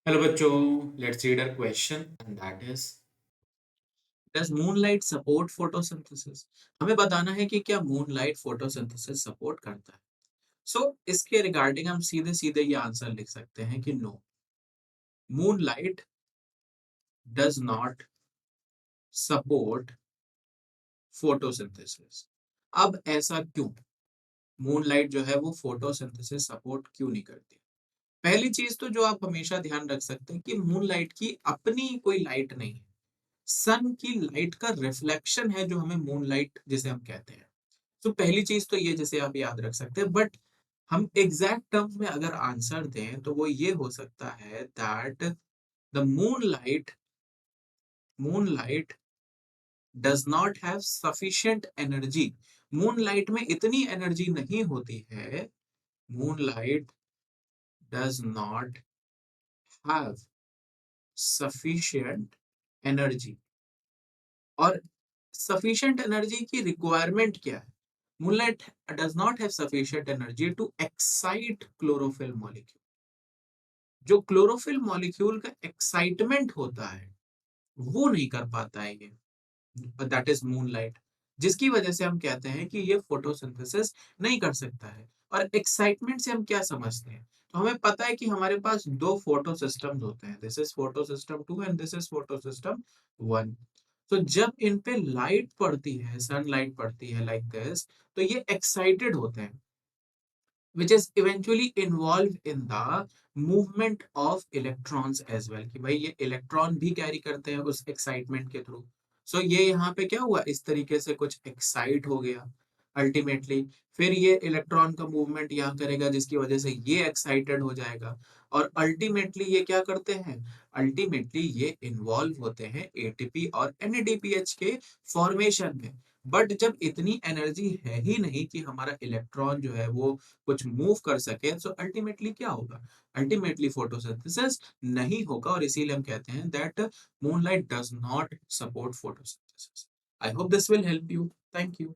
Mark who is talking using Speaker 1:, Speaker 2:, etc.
Speaker 1: Hello बच्चों, let's read a question and that is does moonlight support photosynthesis. हमें बताना है कि क्या मूनलाइट फोटोसिंथेसिस सपोर्ट करता है। इसके रिगार्डिंग हम सीधे सीधे ये आंसर लिख सकते हैं कि no, moonlight does not support photosynthesis. अब ऐसा क्यों? मूनलाइट जो है वो फोटोसिंथेसिस सपोर्ट क्यों नहीं करती? पहली चीज तो जो आप हमेशा ध्यान रख सकते हैं कि मूनलाइट की अपनी कोई लाइट नहीं है, सन की लाइट का रिफ्लेक्शन है जो हमें मून लाइट जिसे हम कहते हैं। तो पहली चीज तो ये जिसे आप याद रख सकते हैं, बट हम एग्जैक्ट टर्म्स में अगर आंसर दें तो वो ये हो सकता है that the moon light does not have sufficient energy. Moon light में इतनी एनर्जी नहीं होती है। Moon light does not have sufficient energy. और सफिशिएंट एनर्जी की रिक्वायरमेंट क्या है? Moonlight does not have sufficient energy to excite chlorophyll molecule. जो क्लोरोफिल मॉलिक्यूल का एक्साइटमेंट होता है वो नहीं कर पाता है ये, दैट इज मूनलाइट, जिसकी वजह से हम कहते हैं कि ये फोटोसिंथेसिस नहीं कर सकता है। और एक्साइटमेंट से हम क्या समझते हैं? तो हमें पता है कि हमारे पास दो फोटो सिस्टम्स होते हैं, this is photo system 2 and this is photo system 1। तो जब इन पे लाइट पड़ती है, सनलाइट पड़ती है लाइक दिस, तो ये एक्साइटेड होते हैं, which is eventually involved in the movement of electrons as well, कि भाई ये इलेक्ट्रॉन भी कैरी करते हैं उस एक्साइटमेंट के थ्रू। ये यहाँ पे क्या हुआ, इस तरीके से कुछ एक्साइट हो गया अल्टीमेटली, फिर ये इलेक्ट्रॉन का मूवमेंट यहाँ करेगा जिसकी वजह से ये एक्साइटेड हो जाएगा। और अल्टीमेटली ये क्या करते हैं? अल्टीमेटली ये इन्वॉल्व होते हैं एटीपी और एनएडीपीएच के फॉर्मेशन में। बट जब इतनी एनर्जी है ही नहीं कि हमारा इलेक्ट्रॉन जो है वो कुछ मूव कर सके, सो अल्टीमेटली क्या होगा? अल्टीमेटली फोटोसिंथेसिस नहीं होगा, और इसीलिए हम कहते हैं that moonlight does not support photosynthesis. I hope this will help you. Thank you.